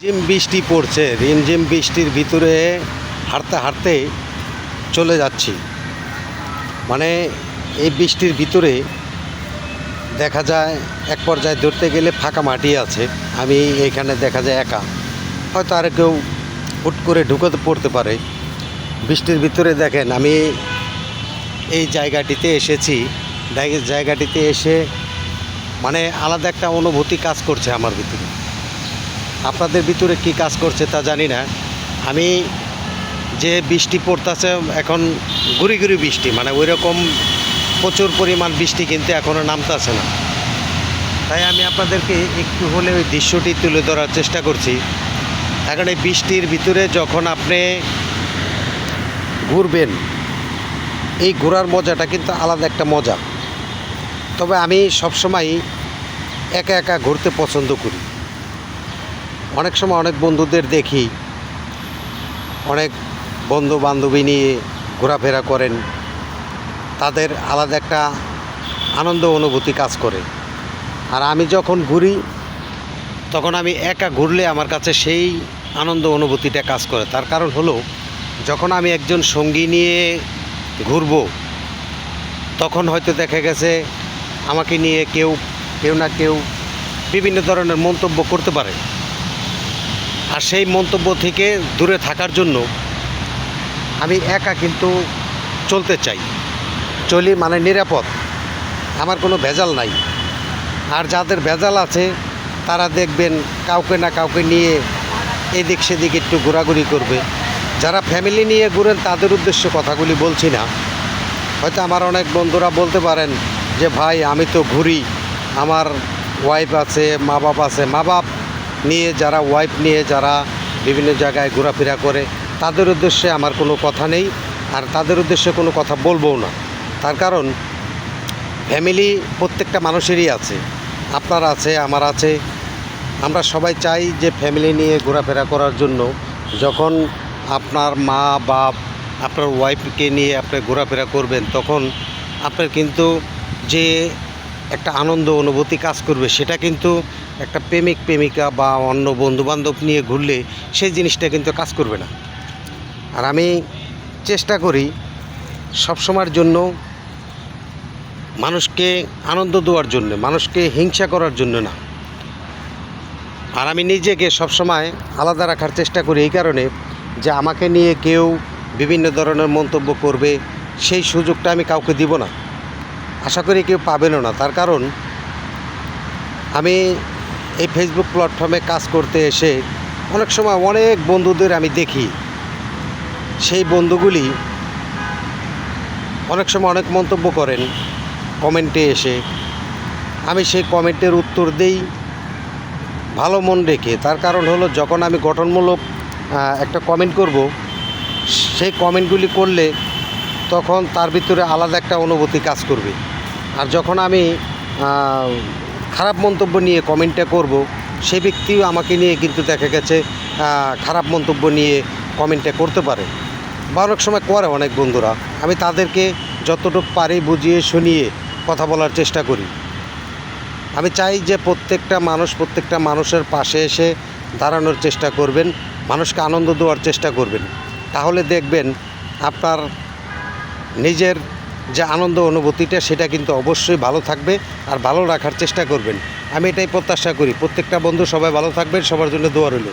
ঝিম বৃষ্টি পড়ছে, রিমঝিম বৃষ্টির ভিতরে হাঁটতে হাঁটতে চলে যাচ্ছি। মানে এই বৃষ্টির ভিতরে দেখা যায় এক পর্যায়ে ধরতে গেলে ফাঁকা মাটি আছে, আমি এইখানে দেখা যায় একা, হয়তো আর কেউ হুট করে ঢুকতে পড়তে পারে। বৃষ্টির ভিতরে দেখেন আমি এই জায়গাটিতে এসেছি, জায়গাটিতে এসে মানে আলাদা একটা অনুভূতি কাজ করছে আমার ভিতরে। আপনাদের ভিতরে কি কাজ করছে তা জানি না। আমি যে বৃষ্টি পড়তেছে এখন, গুড়ি গুড়ি বৃষ্টি, মানে ওই রকম প্রচুর পরিমাণ বৃষ্টি কিন্তু এখনও নামতেছে না। তাই আমি আপনাদেরকে একটু হলে ওই দৃশ্যটি তুলে ধরার চেষ্টা করছি। এখন এই বৃষ্টির ভিতরে যখন আপনি ঘুরবেন, এই ঘোরার মজাটা কিন্তু আলাদা একটা মজা। তবে আমি সবসময় একা একা ঘুরতে পছন্দ করি। অনেক সময় অনেক বন্ধুদের দেখি, অনেক বন্ধু বান্ধবী নিয়ে ঘোরাফেরা করেন, তাদের আলাদা একটা আনন্দ অনুভূতি কাজ করে। আর আমি যখন ঘুরি তখন আমি একা ঘুরলে আমার কাছে সেই আনন্দ অনুভূতিটা কাজ করে। তার কারণ হলো, যখন আমি একজন সঙ্গী নিয়ে ঘুরব তখন হয়তো দেখা গেছে আমাকে নিয়ে কেউ না কেউ বিভিন্ন ধরনের মন্তব্য করতে পারে। আর সেই মন্তব্য থেকে দূরে থাকার জন্য আমি একা কিন্তু চলতে চাই, চলি মানে নিরাপদ, আমার কোনো ভেজাল নাই। আর যাদের ভেজাল আছে তারা দেখবেন কাউকে না কাউকে নিয়ে এদিক সেদিক একটু ঘোরাঘুরি করবে। যারা ফ্যামিলি নিয়ে ঘুরেন তাদের উদ্দেশ্যে কথাগুলি বলছি না। হয়তো আমার অনেক বন্ধুরা বলতে পারেন যে ভাই আমি তো ঘুরি, আমার ওয়াইফ আছে, মা বাপ আছে। মা বাপ নিয়ে যারা, ওয়াইফ নিয়ে যারা বিভিন্ন জায়গায় ঘোরাফেরা করে, তাদের উদ্দেশ্যে আমার কোনো কথা নেই, আর তাদের উদ্দেশ্যে কোনো কথা বলবও না। তার কারণ ফ্যামিলি প্রত্যেকটা মানুষেরই আছে, আপনার আছে, আমার আছে। আমরা সবাই চাই যে ফ্যামিলি নিয়ে ঘোরাফেরা করার জন্য। যখন আপনার মা বাপ, আপনার ওয়াইফকে নিয়ে আপনি ঘোরাফেরা করবেন, তখন আপনার কিন্তু যে একটা আনন্দ অনুভূতি কাজ করবে, সেটা কিন্তু একটা প্রেমিক প্রেমিকা বা অন্য বন্ধুবান্ধব নিয়ে ঘুরলে সেই জিনিসটা কিন্তু কাজ করবে না। আর আমি চেষ্টা করি সবসময়ের জন্য মানুষকে আনন্দ দেওয়ার জন্য, মানুষকে হিংসা করার জন্য না। আর আমি নিজেকে সবসময় আলাদা রাখার চেষ্টা করি এই কারণে যে আমাকে নিয়ে কেউ বিভিন্ন ধরনের মন্তব্য করবে, সেই সুযোগটা আমি কাউকে দিব না, আশা করি কেউ পাবেনও না। তার কারণ আমি এই ফেসবুক প্ল্যাটফর্মে কাজ করতে এসে অনেক সময় অনেক বন্ধুদের আমি দেখি, সেই বন্ধুগুলি অনেক সময় অনেক মন্তব্য করেন কমেন্টে এসে। আমি সেই কমেন্টের উত্তর দেই ভালো মন রেখে। তার কারণ হলো, যখন আমি গঠনমূলক একটা কমেন্ট করব, সেই কমেন্টগুলি করলে তখন তার ভিতরে আলাদা একটা অনুভূতি কাজ করবে। আর যখন আমি খারাপ মন্তব্য নিয়ে কমেন্টটা করব, সেই ব্যক্তিও আমাকে নিয়ে কিন্তু দেখা গেছে খারাপ মন্তব্য নিয়ে কমেন্টটা করতে পারে, বা অনেক সময় করে অনেক বন্ধুরা। আমি তাদেরকে যতটুকু পারি বুঝিয়ে শুনিয়ে কথা বলার চেষ্টা করি। আমি চাই যে প্রত্যেকটা মানুষের পাশে এসে দাঁড়ানোর চেষ্টা করবেন, মানুষকে আনন্দ দেওয়ার চেষ্টা করবেন। তাহলে দেখবেন আপনার নিজের যে আনন্দ অনুভূতিটা, সেটা কিন্তু অবশ্যই ভালো থাকবে, আর ভালো রাখার চেষ্টা করবেন। আমি এটাই প্রত্যাশা করি। প্রত্যেকটা বন্ধু সবাই ভালো থাকবেন, সবার জন্য দোয়া রইল।